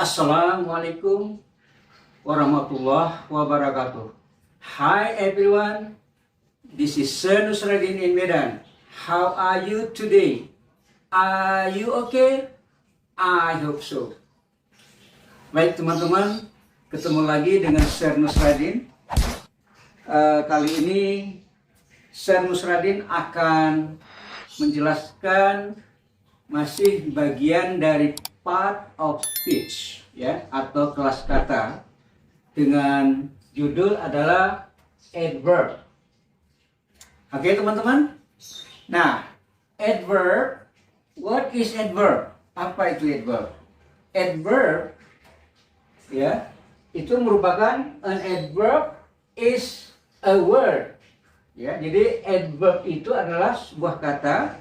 Assalamualaikum warahmatullahi wabarakatuh. Hi everyone, this is Sir Nusradin in Medan. How are you today? Are you okay? I hope so. Baik teman-teman, ketemu lagi dengan Sir Nusradin. Kali ini Sir Nusradin akan menjelaskan masih bagian dari part of speech, ya, atau kelas kata dengan judul adalah adverb. Oke teman-teman. Nah, adverb, what is adverb? Apa itu adverb? Adverb, ya, itu merupakan an adverb is a word. Ya, jadi adverb itu adalah sebuah kata,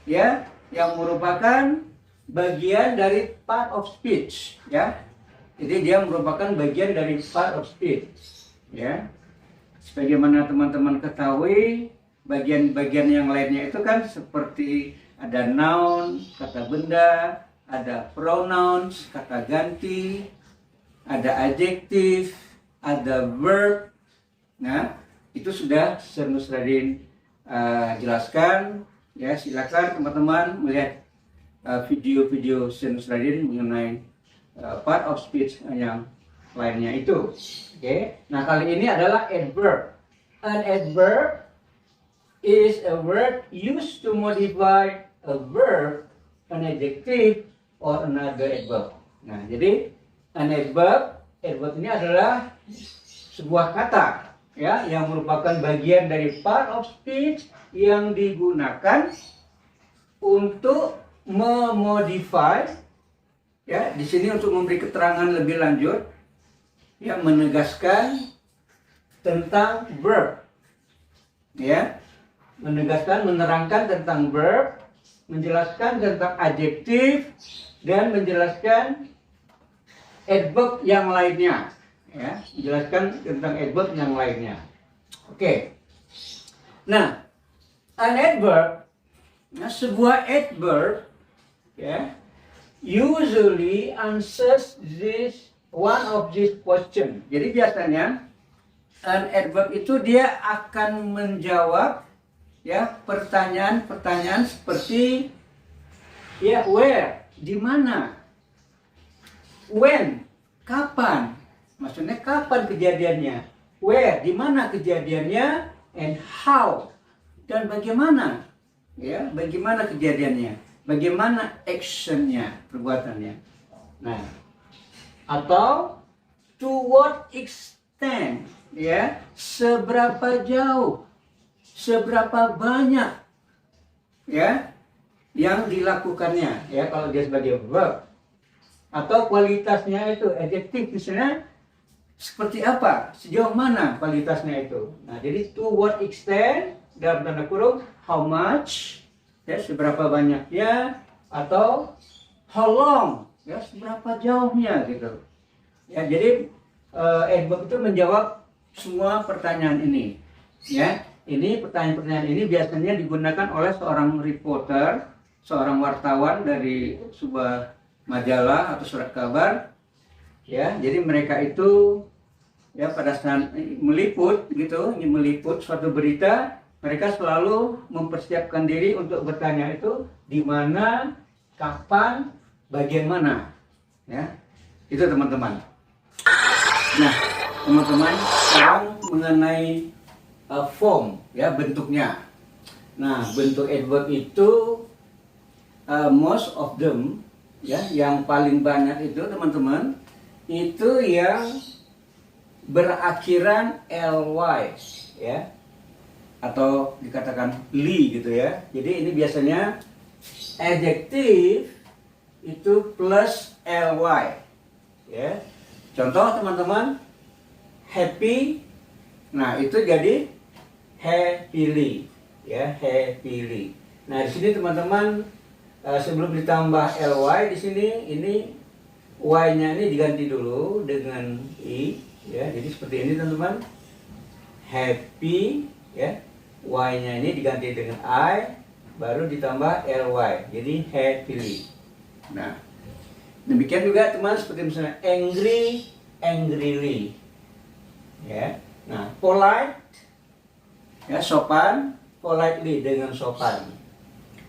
ya, yang merupakan bagian dari part of speech, ya. Jadi dia merupakan bagian dari part of speech, ya. Sebagaimana teman-teman ketahui, bagian-bagian yang lainnya itu kan seperti ada noun, kata benda, ada pronouns, kata ganti, ada adjektif, ada verb. Nah, itu sudah Sir Nusradin jelaskan, ya. Silakan teman-teman melihat video-video Sir Nusradin mengenai part of speech yang lainnya itu. Oke. Nah, kali ini adalah adverb. An adverb is a word used to modify a verb, an adjective, or another adverb. Nah, jadi an adverb ini adalah sebuah kata, ya, yang merupakan bagian dari part of speech yang digunakan untuk memodify, ya, di sini untuk memberi keterangan lebih lanjut, ya, menegaskan tentang verb, ya, menegaskan, menerangkan tentang verb, menjelaskan tentang adjektif, dan menjelaskan adverb yang lainnya, ya, menjelaskan tentang adverb yang lainnya. Oke. Nah, an adverb, nah, sebuah adverb, ya, usually answers this one of this question. Jadi biasanya an adverb itu dia akan menjawab, ya, pertanyaan-pertanyaan seperti, ya, where, di mana, when, kapan, maksudnya kapan kejadiannya, where, di mana kejadiannya, and how, dan bagaimana, ya, bagaimana kejadiannya, bagaimana actionnya, perbuatannya. Nah, atau to what extent, ya, seberapa jauh, seberapa banyak, ya, yang dilakukannya, ya, kalau dia sebagai verb. Atau kualitasnya itu, adjektif misalnya, seperti apa, sejauh mana kualitasnya itu. Nah, jadi to what extent, dalam tanda kurung, how much, ya, seberapa banyaknya, atau how long, ya, seberapa jauhnya, gitu. Ya, jadi adverb itu menjawab semua pertanyaan ini, ya. Ini pertanyaan-pertanyaan ini biasanya digunakan oleh seorang reporter, seorang wartawan dari sebuah majalah atau surat kabar, ya. Jadi mereka itu, ya, pada saat meliput, gitu, meliput suatu berita, mereka selalu mempersiapkan diri untuk bertanya itu di mana, kapan, bagian mana, ya. Itu teman-teman. Nah, teman-teman, sekarang mengenai form, ya, bentuknya. Nah, bentuk adverb itu most of them, ya, yang paling banyak itu teman-teman, itu yang berakhiran ly, ya, atau dikatakan li, gitu, ya. Jadi ini biasanya adjektif itu plus ly, ya. Contoh teman-teman, happy, nah itu jadi happily, ya, happily. Nah, di sini teman-teman, sebelum ditambah ly di sini, ini y-nya ini diganti dulu dengan i, ya. Jadi seperti ini teman-teman, happy, ya, y-nya ini diganti dengan i, baru ditambah ly, jadi happily. Nah, Demikian juga teman seperti misalnya angry, angrily. Ya. Nah, polite, ya sopan, politely dengan sopan.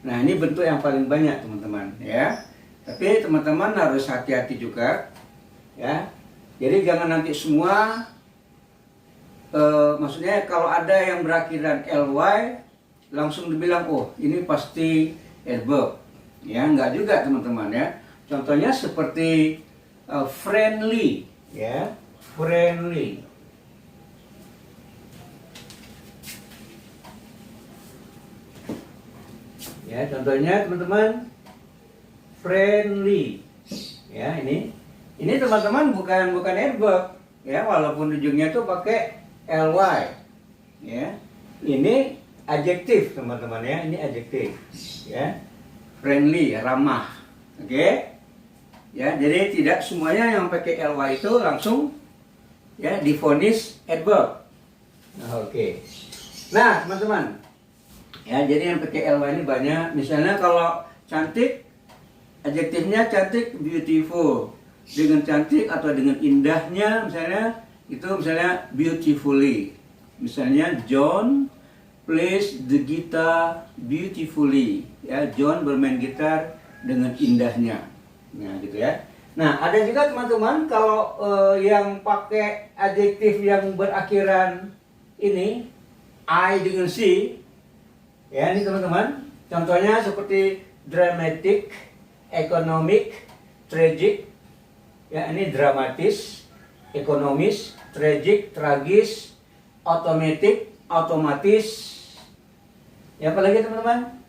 Nah, ini bentuk yang paling banyak teman-teman, ya. Tapi teman-teman harus hati-hati juga, ya. Jadi jangan nanti semua, maksudnya kalau ada yang berakhiran ly, langsung dibilang, oh ini pasti adverb. Ya, enggak juga teman-teman, ya. Contohnya seperti friendly, ya, friendly. Ya, contohnya teman-teman, friendly. Ya, ini teman-teman bukan adverb, ya, walaupun ujungnya itu pakai ly. Ya. Ini adjektif, teman-teman, ya. Ini adjektif. Ya. Friendly, ramah. Oke? Ya, jadi tidak semuanya yang pakai ly itu langsung ya divonis adverb. Nah, oke. Nah, teman-teman, ya, jadi yang pakai ly ini banyak. Misalnya kalau cantik, adjektifnya cantik, beautiful. Dengan cantik atau dengan indahnya, misalnya itu misalnya beautifully. Misalnya John plays the guitar beautifully. Ya, John bermain gitar dengan indahnya. Nah, gitu ya. Nah, ada juga teman-teman kalau yang pakai adjektif yang berakhiran ini I dengan C. Ya, ini teman-teman, contohnya seperti dramatic, economic, tragic. Ya, ini dramatis, ekonomis, tragic, tragis, automatic, otomatis. Ya, apa lagi teman-teman?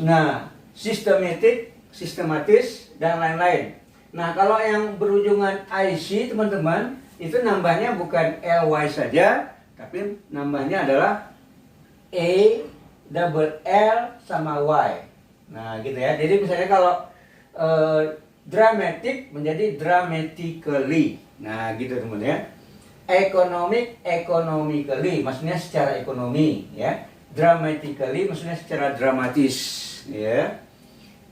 Nah, systematic, sistematis, dan lain-lain. Nah, kalau yang berujungan IC teman-teman, itu nambahnya bukan ly saja, tapi nambahnya adalah A, double L sama Y. Nah, gitu ya. Jadi misalnya kalau dramatic menjadi dramatically. Nah, gitu teman ya. Economic, economically, maksudnya secara ekonomi, ya. Dramatically maksudnya secara dramatis, ya.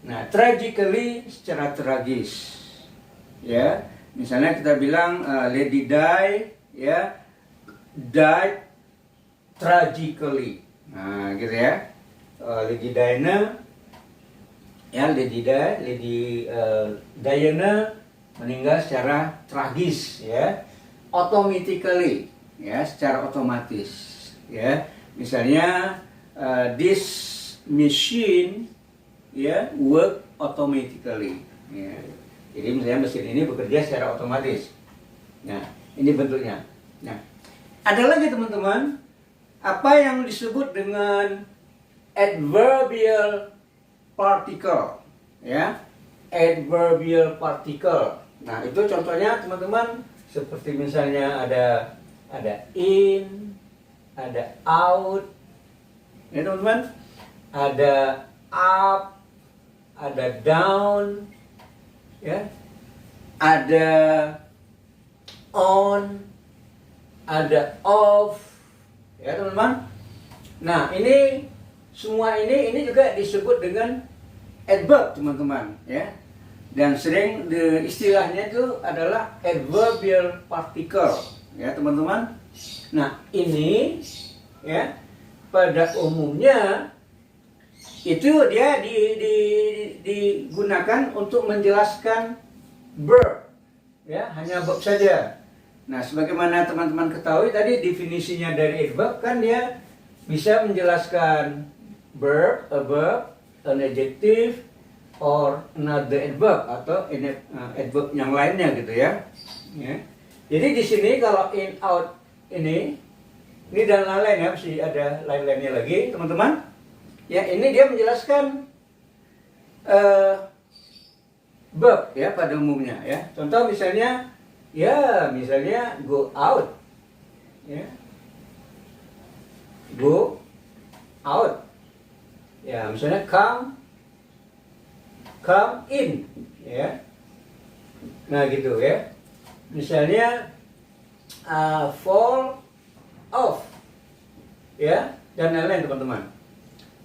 Nah, tragically secara tragis. Ya. Misalnya kita bilang Lady Di, ya, died tragically. Nah, gitu ya. Lady Diana, ya, Lady Diana meninggal secara tragis, ya. Automatically, ya, secara otomatis, ya. Misalnya this machine, ya, work automatically, ya. Jadi misalnya mesin ini bekerja secara otomatis. Nah, ini bentuknya. Nah, ada lagi teman-teman, apa yang disebut dengan adverbial particle, ya, adverbial particle. Nah, itu contohnya teman-teman seperti misalnya ada in, ada out, ya teman-teman, ada up, ada down, ya, ada on, ada off, ya teman-teman. Nah, ini semua ini juga disebut dengan adverb teman-teman, ya. Dan sering istilahnya itu adalah adverbial particle, ya teman-teman. Nah, ini, ya, pada umumnya itu dia digunakan untuk menjelaskan verb, ya, hanya verb saja. Nah, sebagaimana teman-teman ketahui tadi definisinya dari adverb kan dia bisa menjelaskan verb, a verb, an adjective, or another adverb atau adverb yang lainnya gitu ya. Ya. Jadi di sini kalau in, out ini dan lain-lain ya, masih ada lain-lainnya lagi teman-teman. Ya, ini dia menjelaskan verb ya pada umumnya ya. Contoh misalnya, ya misalnya go out, ya, go out. Ya, misalnya come in, ya. Nah, gitu ya. Misalnya fall off, ya, dan lain-lain teman-teman.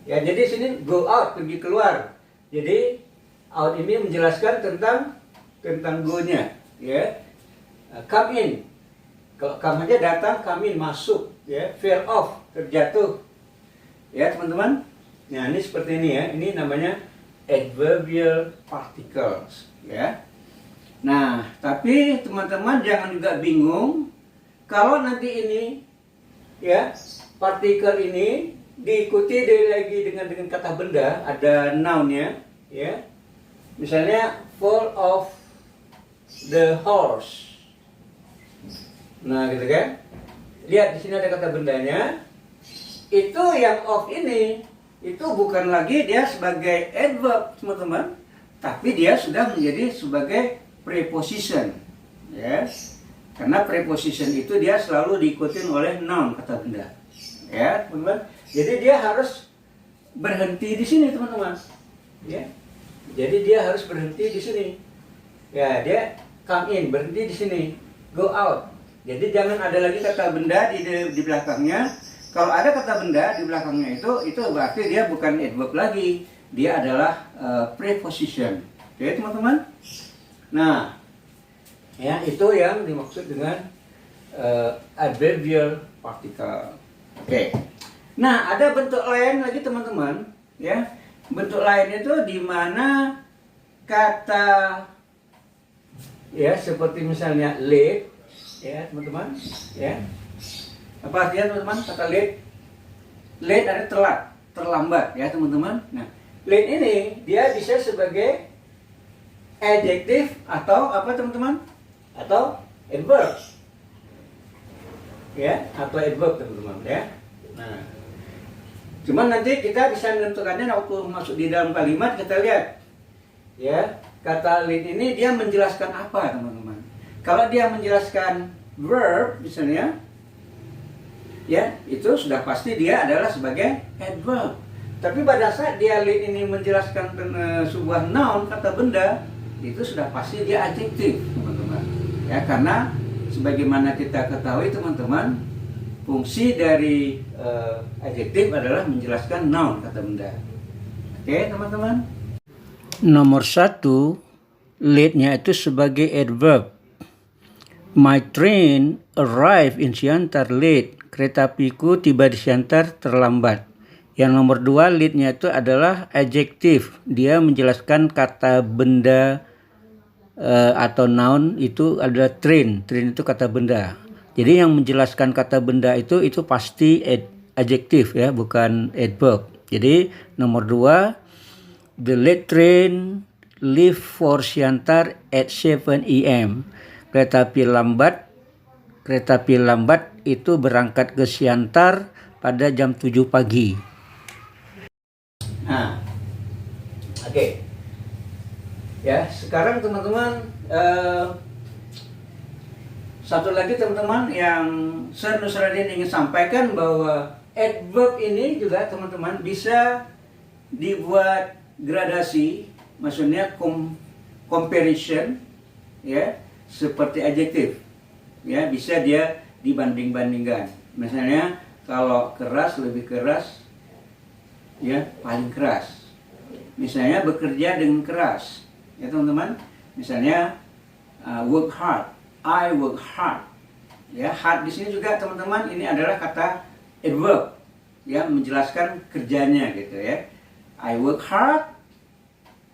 Ya, jadi sini go out, pergi keluar. Jadi out ini menjelaskan tentang tentang go-nya, ya. Come in. Kalau come aja datang, come in masuk, ya. Fell off, terjatuh. Ya, teman-teman. Nah, ini seperti ini ya. Ini namanya adverbial particles, ya. Nah, tapi teman-teman jangan juga bingung kalau nanti ini, ya, partikel ini diikuti lagi dengan kata benda, ada noun-nya, ya. Misalnya fall off the horse. Nah, gitu kan? Lihat di sini ada kata bendanya. Itu yang off ini itu bukan lagi dia sebagai adverb, teman-teman, tapi dia sudah menjadi sebagai preposition, ya. Karena preposition itu dia selalu diikuti oleh noun, kata benda, ya, teman-teman. Jadi dia harus berhenti di sini, teman-teman, ya. Jadi dia harus berhenti di sini, ya. Dia come in, berhenti di sini, go out. Jadi jangan ada lagi kata benda di belakangnya. Kalau ada kata benda di belakangnya itu berarti dia bukan adverb lagi, dia adalah preposition. Oke, teman-teman. Nah, ya, itu yang dimaksud dengan adverbial particle. Oke. Nah, ada bentuk lain lagi, teman-teman, ya. Bentuk lain itu di mana kata, ya, seperti misalnya late, ya, teman-teman, ya. Apa artinya, teman-teman, kata late? Late artinya telat, terlambat, ya, teman-teman. Nah, late ini dia bisa sebagai adjektif atau apa, teman-teman? Atau adverb, ya, atau adverb, teman-teman, ya. Nah, cuman nanti kita bisa menentukannya waktu masuk di dalam kalimat. Kita lihat, ya, kata late ini dia menjelaskan apa, teman-teman. Kalau dia menjelaskan verb misalnya, ya, itu sudah pasti dia adalah sebagai adverb. Tapi pada saat dia late ini menjelaskan sebuah noun, kata benda, itu sudah pasti dia adjektif, teman-teman. Ya, karena sebagaimana kita ketahui, teman-teman, fungsi dari adjektif adalah menjelaskan noun, kata benda. Oke, teman-teman. Nomor 1, late-nya itu sebagai adverb. My train arrived in Siantar late. Kereta apiku tiba di Siantar terlambat. Yang nomor 2, late-nya itu adalah adjektif. Dia menjelaskan kata benda atau noun, itu adalah train. Train itu kata benda. Jadi yang menjelaskan kata benda itu pasti adjektif, ya, bukan adverb. Jadi nomor 2, the late train leave for Siantar at 7 a.m. Kereta api lambat itu berangkat ke Siantar pada jam 7 pagi. Nah, oke. Ya, sekarang teman-teman, satu lagi, teman-teman, yang Sir Nusradin ingin sampaikan bahwa adverb ini juga, teman-teman, bisa dibuat gradasi, maksudnya comparison, ya, seperti adjektif, ya, bisa dia dibanding-bandingkan. Misalnya kalau keras, lebih keras, ya, paling keras. Misalnya bekerja dengan keras, ya, teman-teman. Misalnya work hard, I work hard, ya. Hard di sini juga, teman-teman, ini adalah kata adverb, ya, menjelaskan kerjanya, gitu, ya. I work hard.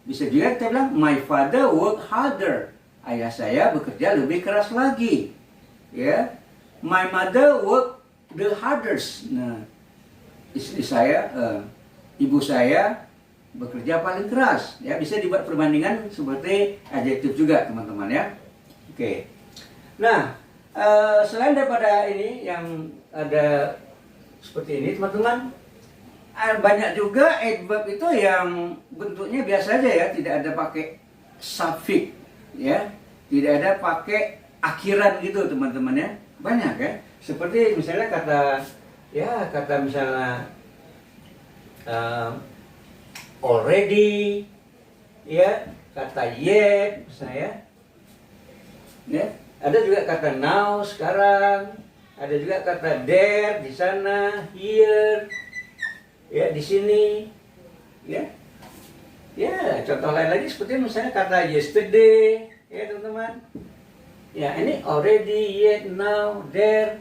Bisa juga kita bilang my father work harder. Ayah saya bekerja lebih keras lagi, ya. My mother work the hardest. Nah, istri saya, ibu saya bekerja paling keras, ya. Bisa dibuat perbandingan seperti adjektif juga, teman-teman, ya. Oke. Nah, selain daripada ini yang ada seperti ini, teman-teman, banyak juga adverb itu yang bentuknya biasa aja, ya, tidak ada pakai suffix, ya, tidak ada pakai akhiran gitu, teman-teman, ya. Banyak, ya, seperti misalnya kata misalnya already, ya, kata yet, misalnya, ya. Ada juga kata now, sekarang. Ada juga kata there, di sana, here, ya, di sini, ya. Ya, contoh lain lagi seperti misalnya kata yesterday, ya teman-teman. Ya, ini already, yet, now, there,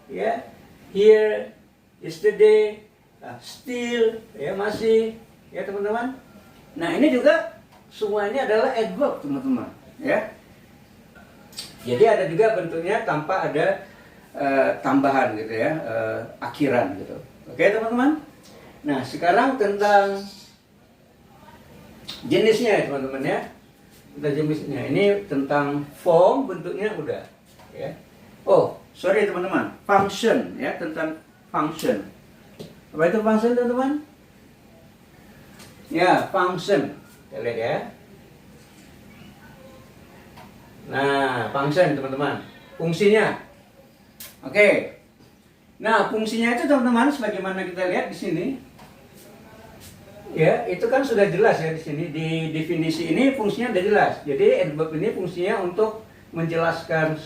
ya, here, yesterday, still, ya masih, ya teman-teman. Nah ini juga semua ini adalah adverb teman-teman, ya. Jadi ada juga bentuknya tanpa ada tambahan gitu ya, akhiran gitu. Oke teman-teman. Nah sekarang tentang jenisnya ya teman-teman ya. Tentang jenisnya ini tentang form bentuknya udah, ya. Oh sorry teman-teman, function ya, tentang function. Apa itu function teman-teman? Ya function, kita lihat ya. Nah function teman-teman, fungsinya. Oke. Nah fungsinya itu teman-teman, sebagaimana kita lihat di sini. Ya, itu kan sudah jelas ya di sini, di definisi ini fungsinya sudah jelas. Jadi adverb ini fungsinya untuk menjelaskan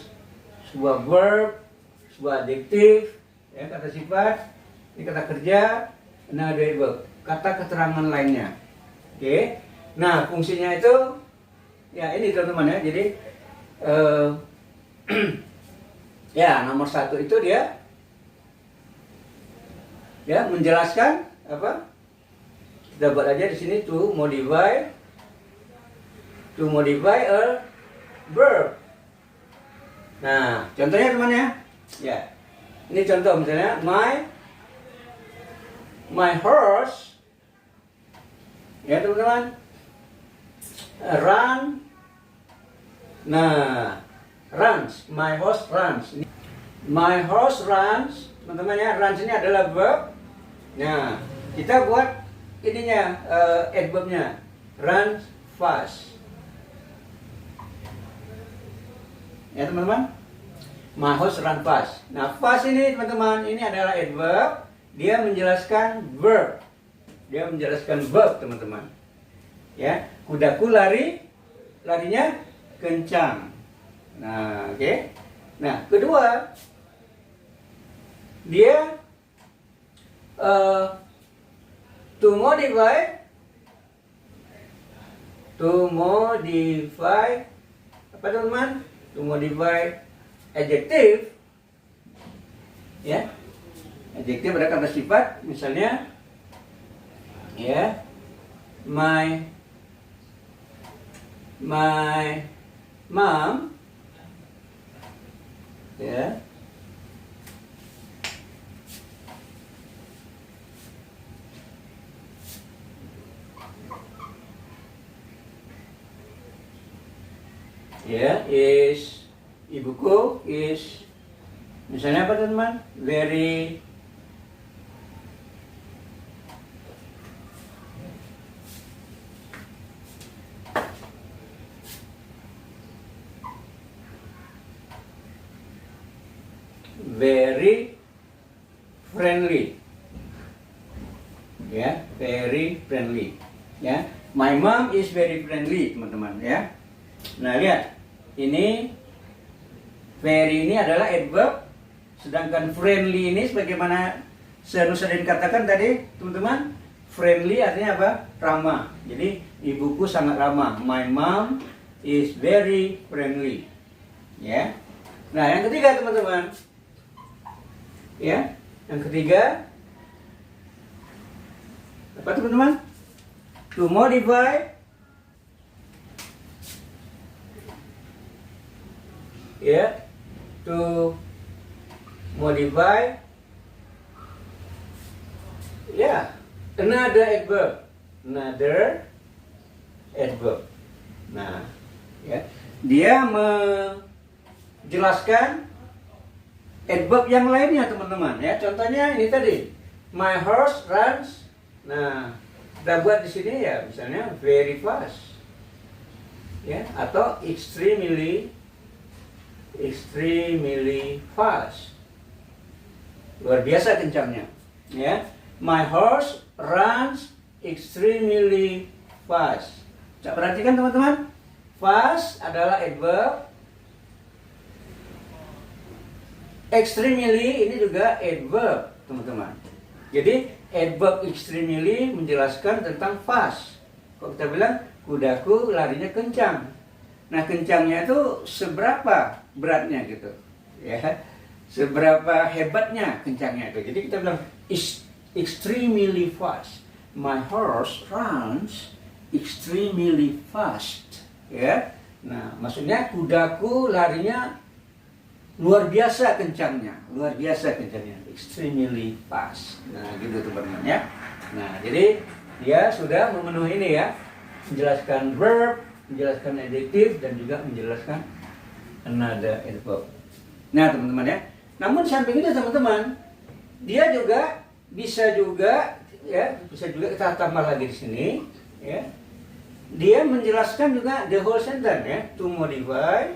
sebuah verb, sebuah adjektif, ya, kata sifat, ini kata kerja, nah ada adverb, kata keterangan lainnya. Oke. Nah, fungsinya itu ya ini teman-teman ya. Jadi ya, nomor satu itu dia ya menjelaskan apa? Kita buat aja di sini to modify a verb. Nah, contohnya teman ya. Ya. Ini contoh misalnya my horse. Ya, teman-teman. Run. Nah, runs. My horse runs. My horse runs. Teman-teman ya, runs ini adalah verb. Nah, kita buat ininya adverbnya run fast, ya teman-teman. My horse run fast. Nah fast ini teman-teman, ini adalah adverb, dia menjelaskan verb, teman-teman. Ya, kudaku larinya kencang. Nah oke. Nah kedua, dia to modify apa teman-teman? To modify adjective, ya. Adjective ada kata sifat, misalnya ya my mom, ya. Ya, ibuku is misalnya apa teman? Very friendly. Ya, very friendly. Ya, my mom is very friendly, teman-teman ya. Nah, lihat. Ini very ini adalah adverb, sedangkan friendly ini sebagaimana Nusradin katakan tadi, teman-teman, friendly artinya apa? Ramah. Jadi ibuku sangat ramah. My mom is very friendly. Ya. Nah, yang ketiga teman-teman. Ya, yang ketiga apa teman-teman? To modify, ya, to modify, ya, another adverb. Nah, ya, dia menjelaskan adverb yang lainnya teman-teman ya. Contohnya ini tadi, my horse runs. Nah, kita buat di sini ya, misalnya very fast, ya, atau extremely fast, luar biasa kencangnya, ya. My horse runs extremely fast. Coba perhatikan teman-teman, fast adalah adverb, extremely ini juga adverb, teman-teman. Jadi adverb extremely menjelaskan tentang fast. Kalau kita bilang kudaku larinya kencang, Nah, kencangnya itu seberapa beratnya gitu, ya, seberapa hebatnya kencangnya itu. Jadi kita bilang is extremely fast. My horse runs extremely fast, ya. Nah, maksudnya kudaku larinya luar biasa kencangnya, extremely fast. Nah, gitu teman-teman ya. Nah, jadi dia sudah memenuhi ini ya, menjelaskan verb, menjelaskan adjektif, dan juga menjelaskan another adverb. Nah, teman-teman ya. Namun samping itu teman-teman, dia juga bisa juga kita tambah lagi di sini ya. Dia menjelaskan juga the whole sentence ya, to modify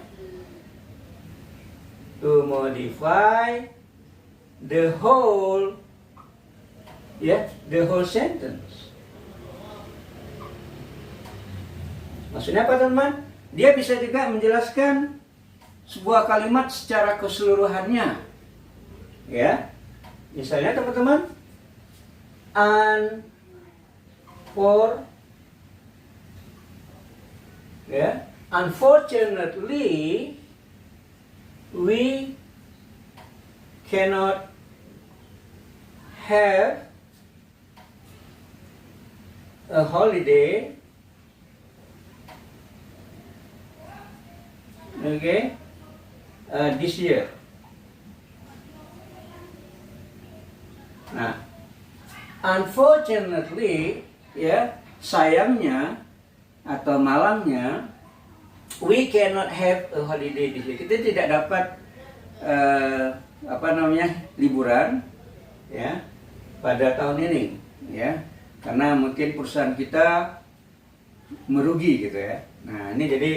the whole sentence. Maksudnya apa teman? Dia bisa juga menjelaskan sebuah kalimat secara keseluruhannya. Ya. Misalnya teman-teman, unfortunately we cannot have a holiday, this year. Nah, unfortunately, ya, sayangnya atau malangnya, we cannot have a holiday this year. Kita tidak dapat liburan ya pada tahun ini ya, karena mungkin perusahaan kita merugi gitu ya. Nah, ini jadi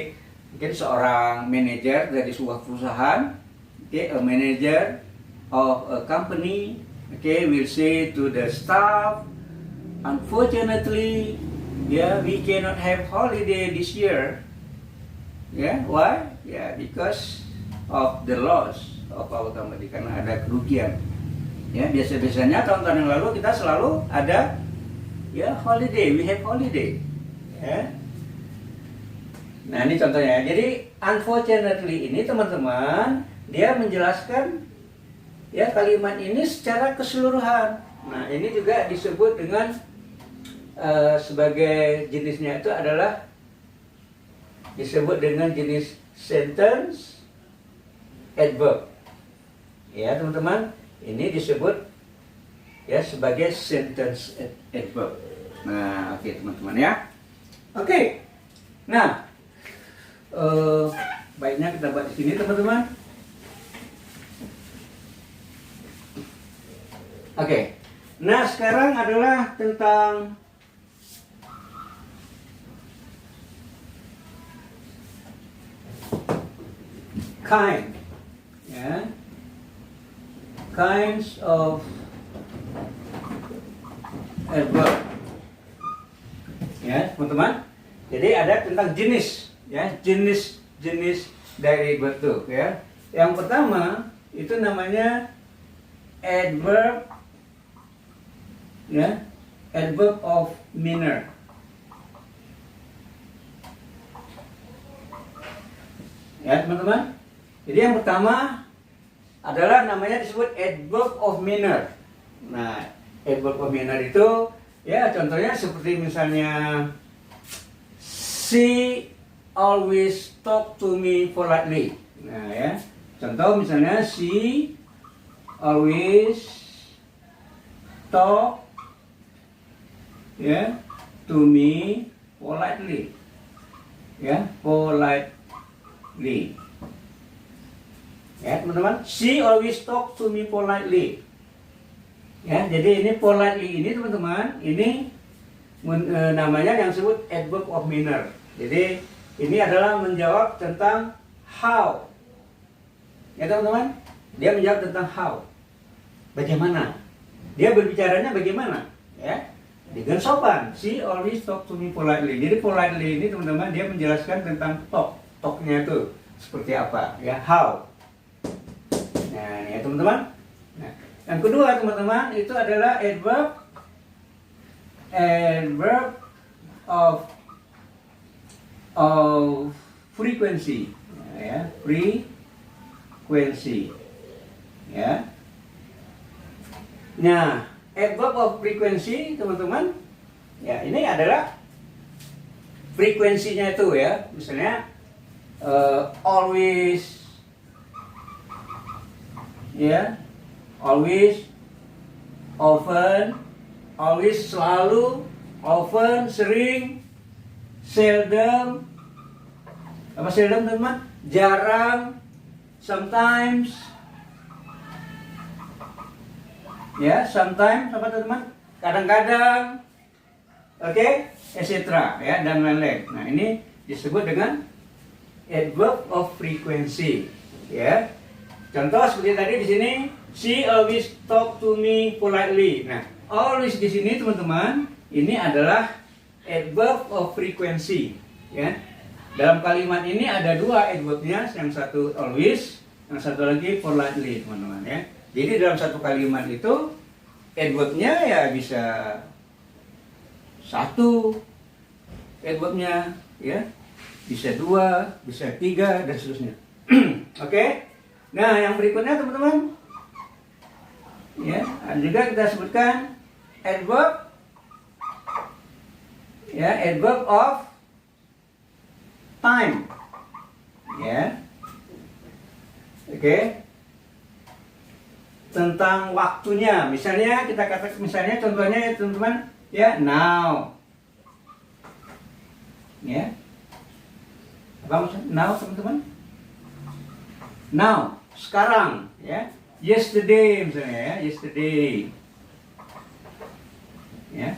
mungkin seorang manajer dari sebuah perusahaan, a manager of a company, will say to the staff, unfortunately, we cannot have holiday this year. Why? Because of the loss of our company, karena ada kerugian. Biasanya tahun-tahun yang lalu kita selalu ada holiday, we have holiday. Nah, ini contohnya. Jadi unfortunately ini teman-teman, dia menjelaskan kalimat ini secara keseluruhan. Nah, ini juga disebut dengan sebagai jenisnya itu adalah disebut dengan jenis sentence adverb. Ya, teman-teman, ini disebut sebagai sentence adverb. Nah, oke teman-teman ya. Oke. Nah, baiknya kita buat di sini teman-teman. Oke. Nah, sekarang adalah tentang kind, kinds of adverb, teman-teman. Jadi ada tentang jenis, jenis dari adverb tuh, Yang pertama itu namanya adverb, adverb of manner. Ya, teman-teman. Jadi yang pertama adalah namanya disebut adverb of manner. Nah, adverb of manner itu contohnya seperti misalnya she always talk to me politely. Nah, contoh misalnya she always talk to me politely. Politely. Teman-teman, she always talk to me politely. Jadi ini politely ini teman-teman, ini namanya yang disebut adverb of manner. Jadi ini adalah menjawab tentang how. Teman-teman, dia menjawab tentang how. Bagaimana? Dia berbicaranya bagaimana? Dengan sopan. She always talk to me politely. Jadi politely ini teman-teman, dia menjelaskan tentang talknya itu seperti apa, how. Nah, ini teman-teman. Nah, yang kedua teman-teman itu adalah adverb of frequency, ya, frequency, ya. Nah, adverb of frequency, teman-teman, ya ini adalah frekuensinya itu ya, misalnya always, ya, always, often, always selalu, often sering, seldom, apa seldom teman? Jarang, sometimes, ya, sometimes apa teman? Kadang-kadang, oke, etc. ya, dan lain-lain. Nah ini disebut dengan adverb of frequency, ya. Contoh seperti tadi di sini, she always talk to me politely. Nah, always di sini teman-teman, ini adalah adverb of frequency, ya. Dalam kalimat ini ada dua adverbnya, yang satu always, yang satu lagi politely, teman-teman, ya. Jadi dalam satu kalimat itu adverbnya ya bisa satu adverbnya, ya, bisa dua, bisa tiga, dan seterusnya. Oke. Nah, yang berikutnya teman-teman, ya, juga kita sebutkan adverb, ya, adverb of time, ya, oke, tentang waktunya. Misalnya kita katakan, misalnya contohnya ya teman-teman, ya, now, ya, apa maksudnya now teman-teman? Now, sekarang, ya, yesterday misalnya, ya, yesterday, ya,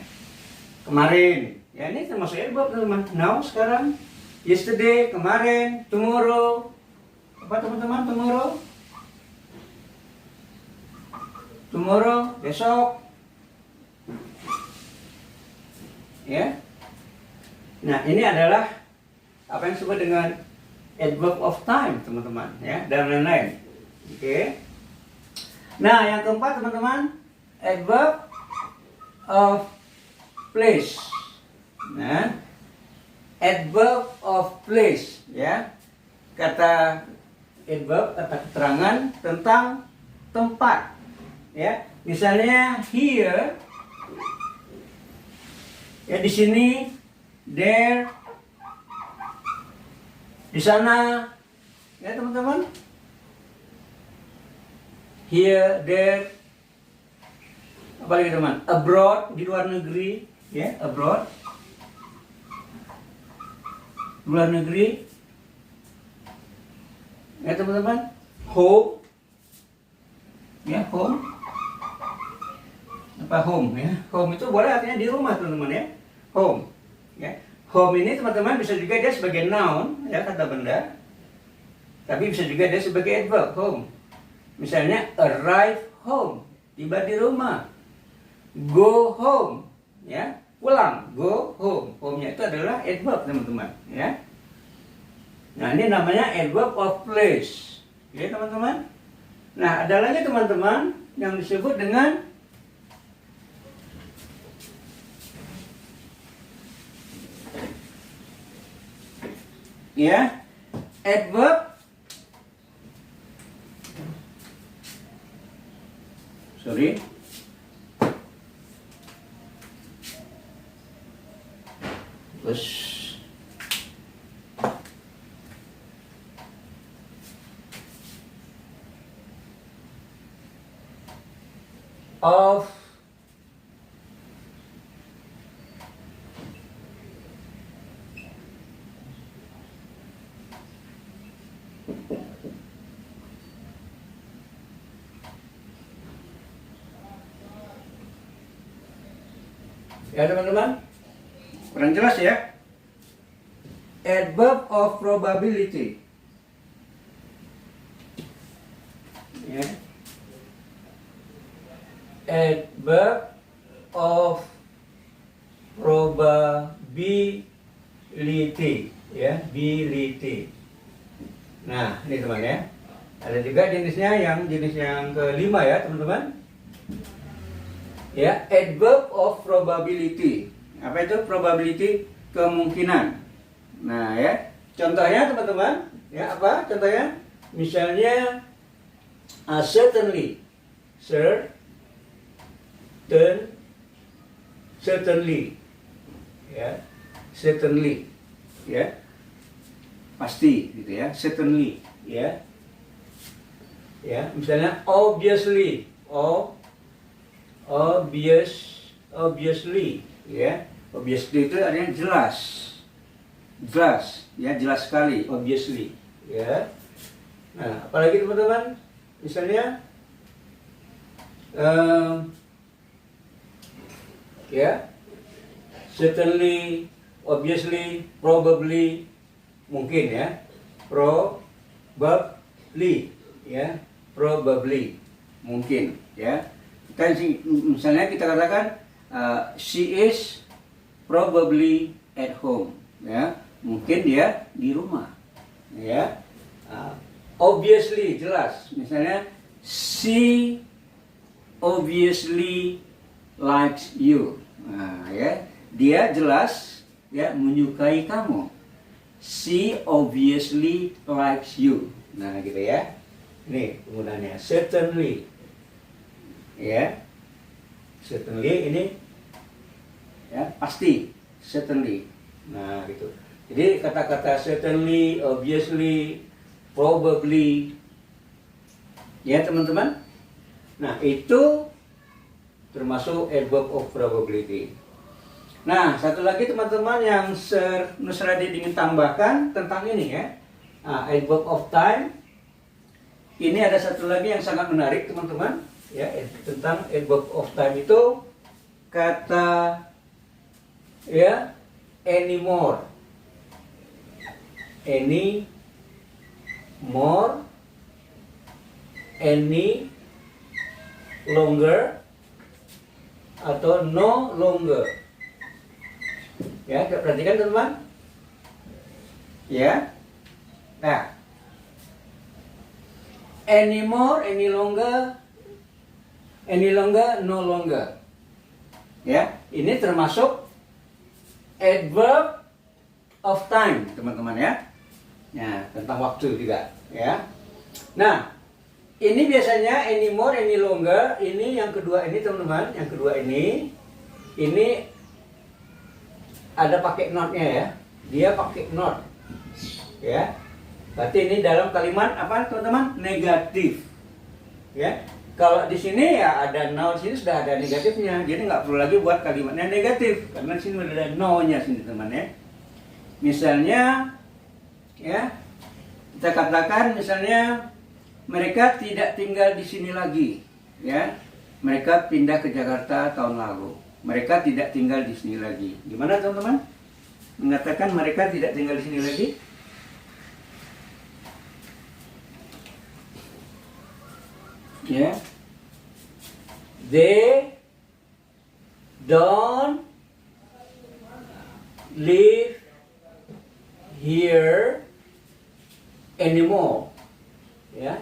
kemarin, ya, ini termasuk adverb teman-teman. Now, sekarang, yesterday, kemarin, tomorrow, apa teman-teman? Tomorrow, tomorrow, besok, ya. Nah, ini adalah apa yang disebut dengan adverb of time, teman-teman, ya, dan lain-lain. Oke. Nah, yang keempat teman-teman, adverb of place. Nah, adverb of place, ya, kata adverb, kata keterangan tentang tempat, ya. Misalnya here, ya, di sini, there, di sana, ya teman-teman. Here, there, apa lagi teman? Abroad, di luar negeri, ya, abroad, luar negeri, ya teman-teman. Home, ya, home, apa home, ya, home itu boleh artinya di rumah teman-teman, ya, home, ya. Home ini teman-teman bisa juga dia sebagai noun, ya, kata benda, tapi bisa juga dia sebagai adverb, home. Misalnya arrive home, tiba di rumah. Go home, ya, pulang, go home. Home-nya itu adalah adverb teman-teman, ya. Nah, ini namanya adverb of place, ya teman-teman. Nah, ada lagi teman-teman yang disebut dengan ya, adverb, sorry, terus of ya teman-teman, kurang jelas ya. Adverb of probability, ya. Adverb of probability, ya, ability. Nah, ini teman ya. Ada juga jenisnya, yang jenis yang kelima ya teman-teman. Ya, adverb of probability. Apa itu probability? Kemungkinan. Nah, ya. Contohnya teman-teman, ya apa? Contohnya, misalnya certainly, certainly, ya, certainly, ya, pasti, gitu ya, certainly, ya, ya. Misalnya obviously, obviously, ya, obviously itu artinya jelas. Jelas, ya, jelas sekali, obviously, ya. Nah, apalagi teman-teman, misalnya, ya, certainly, obviously, probably, mungkin ya, probably, ya, probably, mungkin, ya. Misalnya kita katakan, she is probably at home, ya. Mungkin dia di rumah, ya. Obviously, jelas. Misalnya, she obviously likes you. Nah, ya, dia jelas, ya, menyukai kamu. She obviously likes you. Nah, gitu ya. Ini penggunaannya, certainly, ya. Certainly ini, ya, pasti, certainly. Nah, gitu. Jadi kata-kata certainly, obviously, probably, ya teman-teman. Nah, itu termasuk adverb of probability. Nah, satu lagi teman-teman yang Nusradi ingin tambahkan tentang ini, ya. Nah, adverb of time. Ini ada satu lagi yang sangat menarik teman-teman, ya, tentang adverb of time itu kata, ya, anymore, any more, any longer, atau no longer. Ya, perhatikan teman-teman. Ya. Nah, any more, any longer, no longer. Ya, ini termasuk adverb of time, teman-teman, ya. Ya, tentang waktu juga, ya. Nah, ini biasanya any more, any longer. Ini yang kedua ini, teman-teman. Yang kedua ini ada pakai not-nya, ya. Dia pakai not, ya. Berarti ini dalam kalimat apa, teman-teman? Negatif, ya. Kalau di sini ya ada no, di sini sudah ada negatifnya. Jadi nggak perlu lagi buat kalimatnya negatif karena di sini sudah ada no-nya sini, teman, ya. Misalnya, ya, kita katakan misalnya mereka tidak tinggal di sini lagi, ya. Mereka pindah ke Jakarta tahun lalu. Mereka tidak tinggal di sini lagi. Gimana, teman-teman? Mengatakan mereka tidak tinggal di sini lagi? Ya. They don't live here anymore. Ya,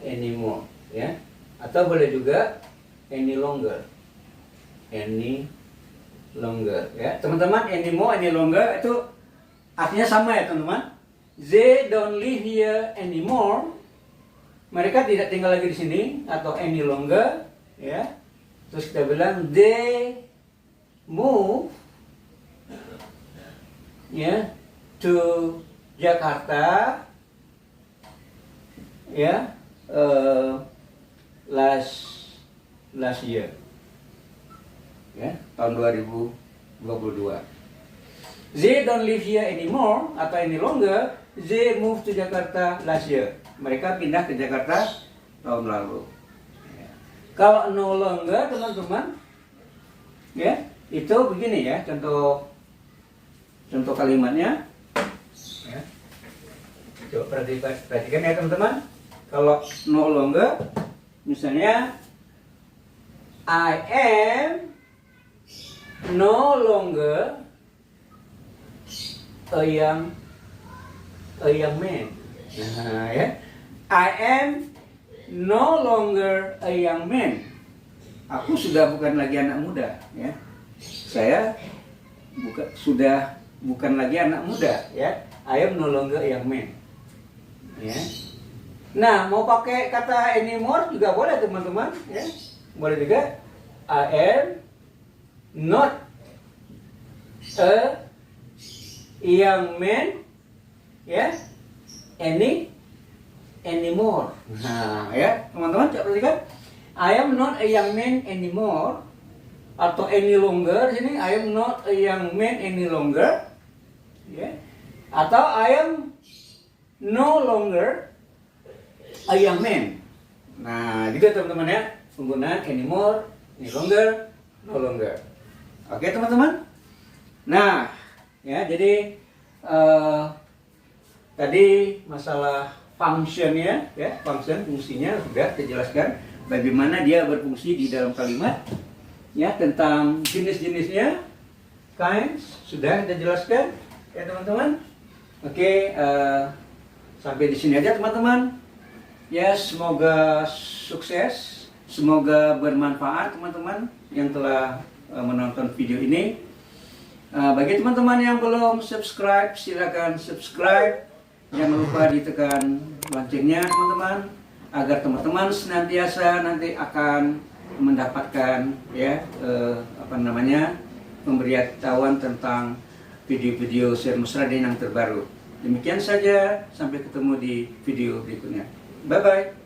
anymore, ya. Atau boleh juga any longer. Any longer, ya. Teman-teman, anymore, any longer itu artinya sama, ya, teman-teman. They don't live here anymore. Mereka tidak tinggal lagi di sini, atau any longer, ya. Terus kita bilang they move, ya, to Jakarta, ya, last year, ya, tahun 2022. They don't live here anymore atau any longer. They moved to Jakarta last year. Mereka pindah ke Jakarta tahun lalu. Ya. Kalau no longer, teman-teman, ya, itu begini, ya, contoh kalimatnya. Ya. Coba perhatikan, ya, teman-teman. Kalau no longer, misalnya I am no longer a young man. Nah, ya. I am no longer a young man. Aku sudah bukan lagi anak muda, ya. Saya sudah bukan lagi anak muda ya. I am no longer a young man. Ya. Nah, mau pakai kata anymore juga boleh teman-teman ya. Boleh juga. I am not a young man ya. Anymore. Nah, ya, teman-teman coba perhatikan. I am not a young man anymore atau any longer sini I am not a young man any longer. Ya. Atau I am no longer a young man. Nah, juga teman-teman ya, penggunaan anymore, any longer, no longer. Oke, teman-teman. Nah, ya, jadi tadi masalah functionnya, ya, fungsinya sudah dijelaskan bagaimana dia berfungsi di dalam kalimat, ya, tentang jenis-jenisnya, kinds sudah dijelaskan, ya teman-teman. Oke, sampai di sini aja teman-teman. Ya, semoga sukses, semoga bermanfaat teman-teman yang telah menonton video ini. Bagi teman-teman yang belum subscribe, silakan subscribe. Jangan lupa ditekan loncengnya teman-teman, agar teman-teman senantiasa nanti akan mendapatkan ya pemberitahuan tentang video-video Sir Musradin yang terbaru. Demikian saja, sampai ketemu di video berikutnya. Bye bye.